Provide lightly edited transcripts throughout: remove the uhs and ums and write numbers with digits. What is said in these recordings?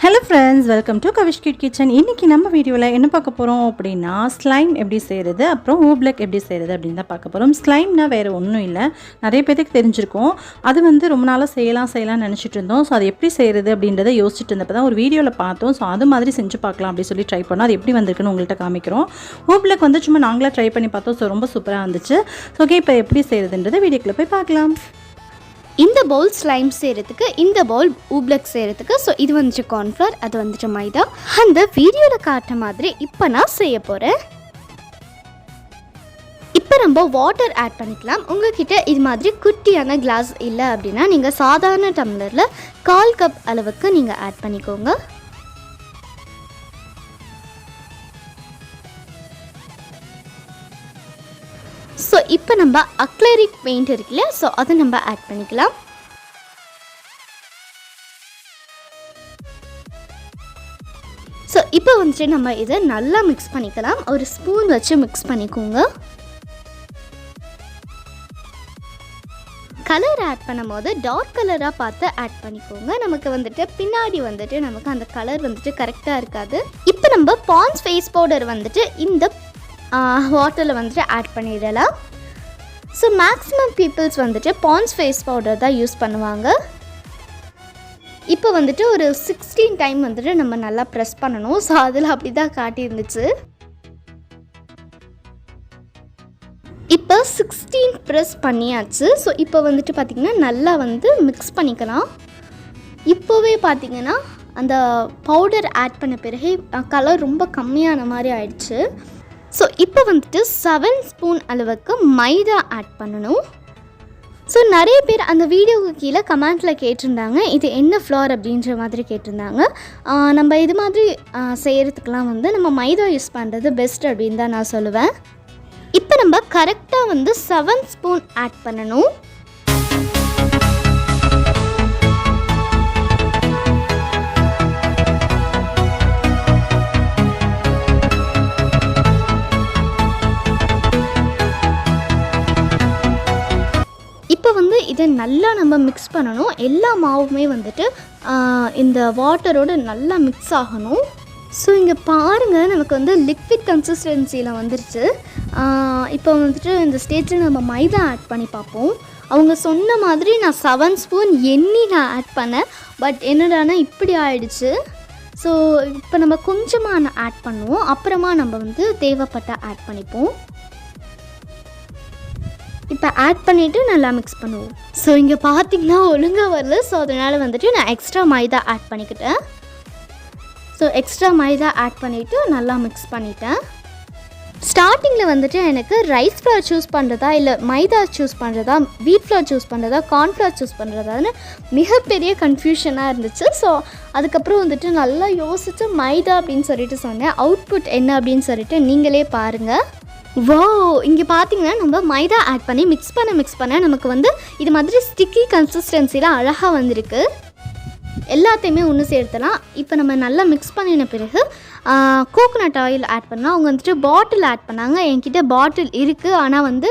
Hello friends, welcome to Kavish Kid Kitchen. இன்னைக்கு நம்ம வீடியோல என்ன பார்க்க போறோம் அப்படினா ஸ்லைம் எப்படி செய்யறது அப்புறம் ஊப்லெக் எப்படி செய்யறது அப்படினு தான் பார்க்க போறோம். ஸ்லைம்னா வேற ஒண்ணும் இல்ல. நிறைய பேருக்கு தெரிஞ்சிருக்கும். அது வந்து ரொம்ப நாளா செய்யலாம் நினைச்சிட்டு இருந்தோம். சோ அது எப்படி செய்யறது அப்படின்றதை யோசிச்சிட்டு இருந்தப்ப தான் ஒரு வீடியோல பார்த்தோம். சோ அது மாதிரி செஞ்சு பார்க்கலாம் அப்படி சொல்லி ட்ரை பண்ணோம். அது எப்படி வந்திருக்குன்னு உங்கள்ட்ட காமிக்கிறோம். ஊப்லெக் வந்து சும்மா நாங்களா ட்ரை பண்ணி பார்த்தோம். சோ ரொம்ப சூப்பரா இருந்துச்சு. சோ ஓகே இப்போ எப்படி செய்யறதுன்றதை வீடியோக்குள்ள போய் பார்க்கலாம். இந்த பவுல் ஸ்லைம் செய்கிறதுக்கு இந்த பவுல் ஊப்லெக் செய்கிறதுக்கு ஸோ இது வந்துட்டு கார்ன்ஃப்ளவர், அது வந்துட்டு மைதா. அந்த வீடியோவில் காட்டுற மாதிரி இப்போ நான் செய்ய போகிறேன். இப்போ நம்ம வாட்டர் ஆட் பண்ணிக்கலாம். உங்ககிட்ட இது மாதிரி குட்டியான கிளாஸ் இல்லை அப்படின்னா நீங்கள் சாதாரண டம்ளரில் 1/4 கப் அளவுக்கு நீங்கள் ஆட் பண்ணிக்கோங்க. ஸோ இப்போ நம்ம அக்லரிக் பெயிண்ட் இருக்குல்ல, ஸோ அதை நம்ம ஆட் பண்ணிக்கலாம். ஸோ இப்போ வந்துட்டு நம்ம இதை நல்லா மிக்ஸ் பண்ணிக்கலாம். ஒரு ஸ்பூன் வச்சு மிக்ஸ் பண்ணிக்கோங்க. கலர் ஆட் பண்ணும் போது டார்க் கலராக பார்த்து ஆட் பண்ணிக்கோங்க. நமக்கு வந்துட்டு பின்னாடி வந்துட்டு நமக்கு அந்த கலர் வந்துட்டு கரெக்டாக இருக்காது. இப்போ நம்ம பாண்ட்ஸ் ஃபேஸ் பவுடர் வந்துட்டு இந்த வாட்டரில் வந்துட்டு ஆட் பண்ணிடலாம். ஸோ மேக்ஸிமம் பீப்புள்ஸ் வந்துட்டு பாண்ட்ஸ் ஃபேஸ் பவுடர் தான் யூஸ் பண்ணுவாங்க. இப்போ வந்துட்டு ஒரு 16 டைம் வந்துட்டு நம்ம நல்லா ப்ரெஸ் பண்ணணும். ஸோ அதில் அப்படி தான் காட்டியிருந்துச்சு. இப்போ 16 ப்ரெஸ் பண்ணியாச்சு. ஸோ இப்போ வந்துட்டு பார்த்திங்கன்னா நல்லா வந்து மிக்ஸ் பண்ணிக்கலாம். இப்போவே பார்த்திங்கன்னா அந்த பவுடர் ஆட் பண்ண பிறகு கலர் ரொம்ப கம்மியான மாதிரி ஆயிடுச்சு. ஸோ இப்போ வந்துட்டு 7 ஸ்பூன் அளவுக்கு மைதா ஆட் பண்ணணும். ஸோ நிறைய பேர் அந்த வீடியோவுக்கு கீழே கமெண்ட்டில் கேட்டிருந்தாங்க, இது என்ன ஃப்ளோர் அப்படின்ற மாதிரி கேட்டிருந்தாங்க. நம்ம இது மாதிரி செய்கிறதுக்கெலாம் வந்து நம்ம மைதா யூஸ் பண்ணுறது பெஸ்ட் அப்படின்னு தான் நான் சொல்லுவேன். இப்போ நம்ம கரெக்டாக வந்து 7 ஸ்பூன் ஆட் பண்ணணும். இப்போ வந்து இதை நல்லா நம்ம மிக்ஸ் பண்ணணும். எல்லா மாவுமே வந்துட்டு இந்த வாட்டரோடு நல்லா மிக்ஸ் ஆகணும். ஸோ இங்கே பாருங்கள், நமக்கு வந்து லிக்விட் கன்சிஸ்டன்சியில் வந்துருச்சு. இப்போ வந்துட்டு இந்த ஸ்டேஜில் நம்ம மைதா ஆட் பண்ணி பார்ப்போம். அவங்க சொன்ன மாதிரி நான் 7 ஸ்பூன் எண்ணெய் நான் ஆட் பண்ணேன். பட் என்னடானா இப்படி ஆயிடுச்சு. ஸோ இப்போ நம்ம கொஞ்சமாக ஆட் பண்ணுவோம். அப்புறமா நம்ம வந்து தேவைப்பட்ட ஆட் பண்ணிப்போம். இப்போ ஆட் பண்ணிவிட்டு நல்லா மிக்ஸ் பண்ணுவோம். ஸோ இங்கே பார்த்திங்கன்னா ஒழுங்காக வரல. ஸோ அதனால் வந்துட்டு நான் எக்ஸ்ட்ரா மைதா ஆட் பண்ணிக்கிட்டேன். ஸோ எக்ஸ்ட்ரா மைதா ஆட் பண்ணிவிட்டு நல்லா மிக்ஸ் பண்ணிட்டேன். ஸ்டார்டிங்கில் வந்துட்டு எனக்கு ரைஸ் ஃப்ளவர் சூஸ் பண்ணுறதா இல்லை மைதா சூஸ் பண்ணுறதா, வீட் ஃப்ளவர் சூஸ் பண்ணுறதா, கார்ன்ஃப்ளவர் சூஸ் பண்ணுறதான்னு மிகப்பெரிய கன்ஃபியூஷனாக இருந்துச்சு. ஸோ அதுக்கப்புறம் வந்துட்டு நல்லா யோசித்து மைதா அப்படின்னு சொல்லிட்டு சொன்னேன். அவுட்புட் என்ன அப்படின்னு சொல்லிட்டு நீங்களே பாருங்கள். வா, இங்கே பார்த்தீங்கன்னா நம்ம மைதா ஆட் பண்ணி மிக்ஸ் பண்ண நமக்கு வந்து இது மாதிரி ஸ்டிக்கி கன்சிஸ்டன்சியில் அழகாக வந்திருக்கு. எல்லாத்தையுமே ஒன்று சேர்த்தலாம். இப்போ நம்ம நல்லா மிக்ஸ் பண்ணின பிறகு கோகோனட் ஆயில் ஆட் பண்ணலாம். அவங்க வந்துட்டு பாட்டில் ஆட் பண்ணாங்க. என்கிட்ட பாட்டில் இருக்குது, ஆனால் வந்து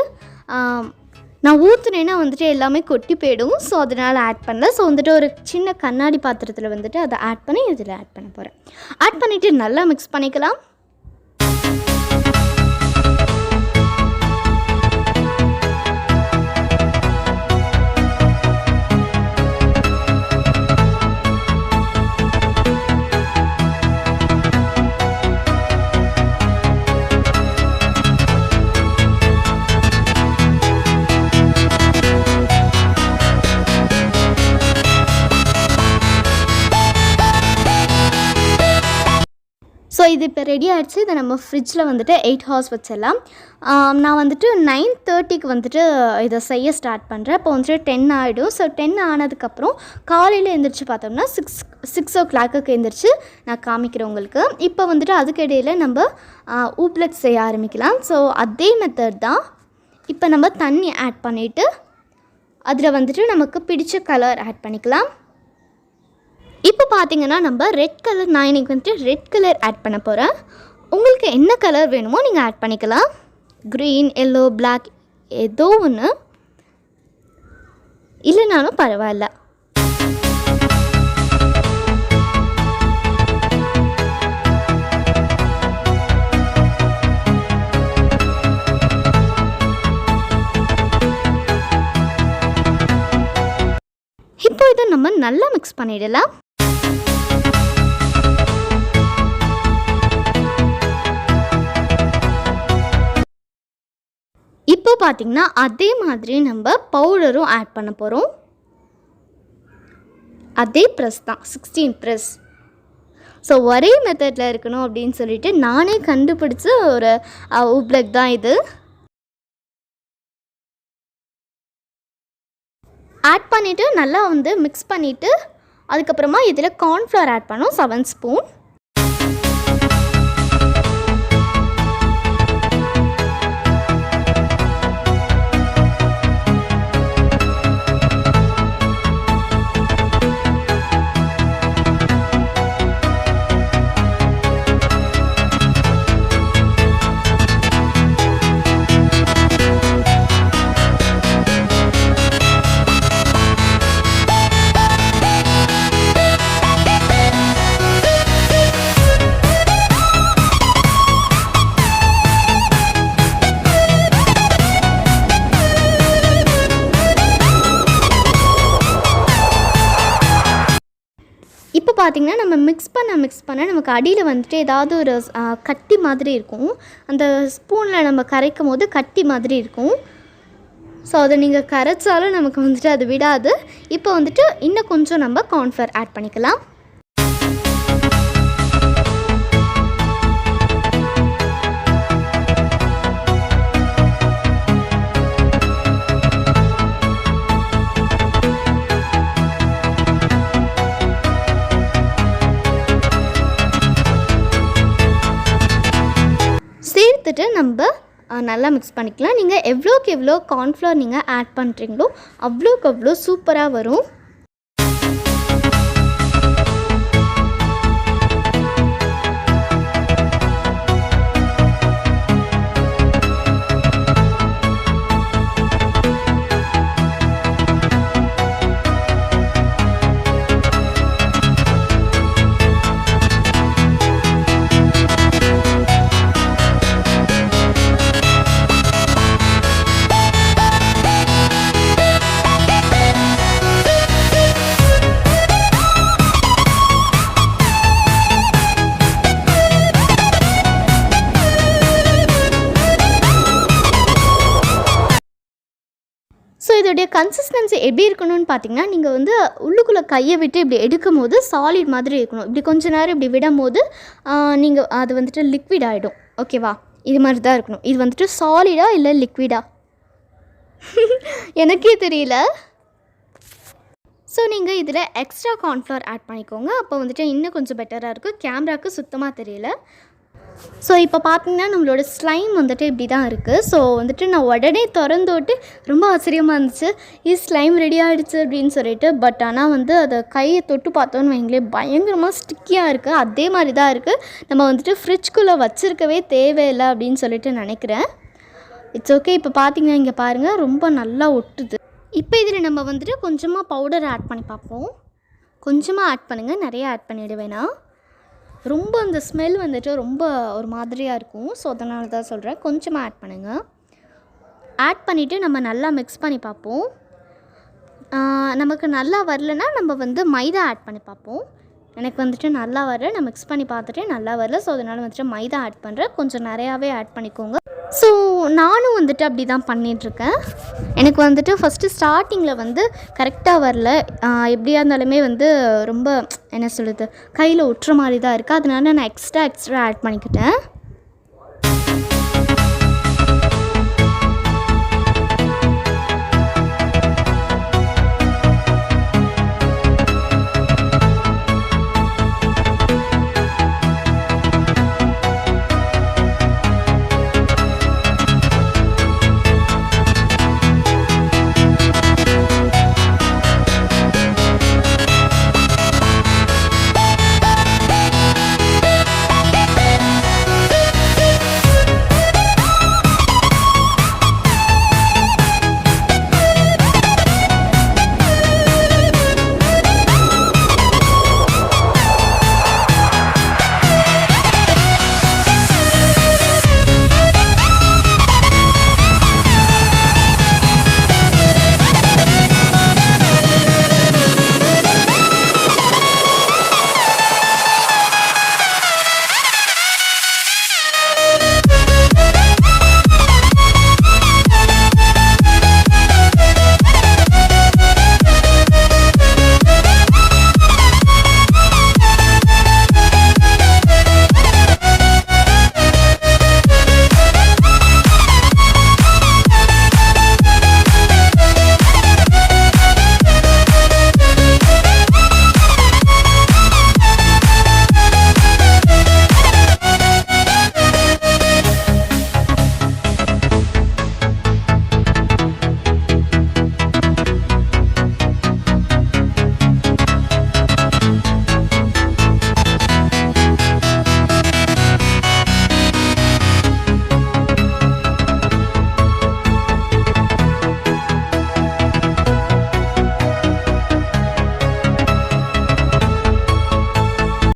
நான் ஊற்றுனேன்னா வந்துட்டு எல்லாமே கொட்டி போயிடும். ஸோ அதனால் ஆட் பண்ணல. ஸோ வந்துட்டு ஒரு சின்ன கண்ணாடி பாத்திரத்தில் வந்துட்டு அதை ஆட் பண்ணி இதில் ஆட் பண்ண போகிறேன். ஆட் பண்ணிவிட்டு நல்லா மிக்ஸ் பண்ணிக்கலாம். ஸோ இது இப்போ ரெடி ஆகிடுச்சு. இதை நம்ம ஃப்ரிட்ஜில் வந்துட்டு 8 ஹவர்ஸ் வச்சிடலாம். நான் வந்துட்டு 9:30க்கு வந்துட்டு இதை செய்ய ஸ்டார்ட் பண்ணுறேன். இப்போ வந்துட்டு 10 ஆகிடும். ஸோ 10 ஆனதுக்கப்புறம் காலையில் எழுந்திரிச்சு பார்த்தோம்னா 6 o'clock எழுந்திரிச்சு நான் காமிக்கிறேன் உங்களுக்கு. இப்போ வந்துட்டு அதுக்கு இடையில் நம்ம ஊப்லெக் செய்ய ஆரம்பிக்கலாம். ஸோ அதே மெத்தட் தான். இப்போ நம்ம தண்ணி ஆட் பண்ணிவிட்டு அதில் வந்துட்டு நமக்கு பிடிச்ச கலர் ஆட் பண்ணிக்கலாம். இப்போ பார்த்தீங்கன்னா நம்ம ரெட் கலர், நான் இன்றைக்கி வந்துட்டு ரெட் கலர் ஆட் பண்ண போகிறேன். உங்களுக்கு என்ன கலர் வேணுமோ நீங்கள் ஆட் பண்ணிக்கலாம். க்ரீன், எல்லோ, பிளாக் ஏதோ ஒன்று இல்லைனாலும் பரவாயில்ல. நம்ம நல்லா மிக்ஸ் பண்ணிடலாம். இப்போ பார்த்திங்கன்னா அதே மாதிரி நம்ம பவுடரும் ஆட் பண்ண போகிறோம். அதே ப்ரெஸ் தான், 16 ப்ரெஸ். ஸோ ஒரே மெத்தடில் இருக்கணும் அப்படின்னு சொல்லிட்டு நானே கண்டுபிடிச்ச ஒரு ஊப்லெக் தான் இது. ஆட் பண்ணிவிட்டு நல்லா வந்து மிக்ஸ் பண்ணிவிட்டு அதுக்கப்புறமா இதில் கார்ன்ஃப்ளவர் ஆட் பண்ணோம் 7 ஸ்பூன். இப்போ பார்த்திங்கன்னா நம்ம மிக்ஸ் பண்ண நமக்கு அடியில் வந்துட்டு ஏதாவது ஒரு கட்டி மாதிரி இருக்கும். அந்த ஸ்பூனில் நம்ம கரைக்கும் போது கட்டி மாதிரி இருக்கும். ஸோ அதை நீங்கள் கரைச்சாலும் நமக்கு வந்துட்டு அது விடாது. இப்போ வந்துட்டு இன்னும் கொஞ்சம் நம்ம கார்ன்ஃப்ளவர் ஆட் பண்ணிக்கலாம். சேர்த்துட்டு நம்ம நல்லா மிக்ஸ் பண்ணிக்கலாம். நீங்கள் எவ்வளோக்கு எவ்வளோ கார்ன்ஃப்ளவர் நீங்கள் ஆட் பண்ணுறீங்களோ அவ்வளோக்கு அவ்வளோ சூப்பராக வரும். ஸோ இதோடைய கன்சிஸ்டன்சி எப்படி இருக்கணும்னு பார்த்தீங்கன்னா, நீங்கள் வந்து உள்ளுக்குள்ளே கையை விட்டு இப்படி எடுக்கும் போது சாலிட் மாதிரி இருக்கணும். இப்படி கொஞ்ச நேரம் இப்படி விடும் போது நீங்கள் அது வந்துட்டு லிக்விட் ஆகிடும். ஓகேவா? இது மாதிரி தான் இருக்கணும். இது வந்துட்டு சாலிடா இல்லை லிக்விடா எனக்கே தெரியல. ஸோ நீங்கள் இதில் எக்ஸ்ட்ரா கார்ன்ஃப்ளவர் ஆட் பண்ணிக்கோங்க. அப்போ வந்துட்டு இன்னும் கொஞ்சம் பெட்டராக இருக்கும். கேமராவுக்கு சுத்தமாக தெரியல. ஸோ இப்போ பார்த்தீங்கன்னா நம்மளோட ஸ்லைம் வந்துட்டு இப்படி தான் இருக்குது. ஸோ வந்துட்டு நான் உடனே திறந்து விட்டு ரொம்ப ஆச்சரியமாக இருந்துச்சு, இது ஸ்லைம் ரெடி ஆகிடுச்சு அப்படின்னு சொல்லிட்டு. பட் ஆனால் வந்து அதை கையை தொட்டு பார்த்தோன்னு வைங்களேன், பயங்கரமாக ஸ்டிக்கியாக இருக்குது. அதே மாதிரி தான் இருக்குது. நம்ம வந்துட்டு ஃப்ரிட்ஜ்குள்ளே வச்சுருக்கவே தேவையில்லை அப்படின்னு சொல்லிட்டு நினைக்கிறேன். It's okay. இப்போ பார்த்தீங்கன்னா இங்கே பாருங்கள், ரொம்ப நல்லா ஒட்டுது. இப்போ இதில் நம்ம வந்துட்டு கொஞ்சமாக பவுடர் ஆட் பண்ணி பார்ப்போம். கொஞ்சமாக ஆட் பண்ணுங்கள், நிறைய ஆட் பண்ணிவிட வேணாம். ரொம்ப அந்த ஸ்மெல் வந்துட்டு ரொம்ப ஒரு மாதிரியாக இருக்கும். ஸோ அதனால தான் சொல்கிறேன், கொஞ்சமாக ஆட் பண்ணுங்கள். ஆட் பண்ணிவிட்டு நம்ம நல்லா மிக்ஸ் பண்ணி பார்ப்போம். நமக்கு நல்லா வரலன்னா நம்ம வந்து மைதா ஆட் பண்ணி பார்ப்போம். எனக்கு வந்துட்டு நல்லா வரல, நான் மிக்ஸ் பண்ணி பார்த்துட்டு நல்லா வரல. ஸோ அதனால் வந்துட்டு மைதா ஆட் பண்ணுறேன். கொஞ்சம் நிறையாவே ஆட் பண்ணிக்கோங்க. ஸோ நானும் வந்துட்டு அப்படி தான் பண்ணிகிட்ருக்கேன். எனக்கு வந்துட்டு ஃபஸ்ட்டு ஸ்டார்டிங்கில் வந்து கரெக்டாக வரல. எப்படியா இருந்தாலுமே வந்து ரொம்ப என்ன சொல்லுது, கையில் ஒட்டுற மாதிரி தான் இருக்குது. அதனால நான் எக்ஸ்ட்ரா ஆட் பண்ணிக்கிட்டேன்.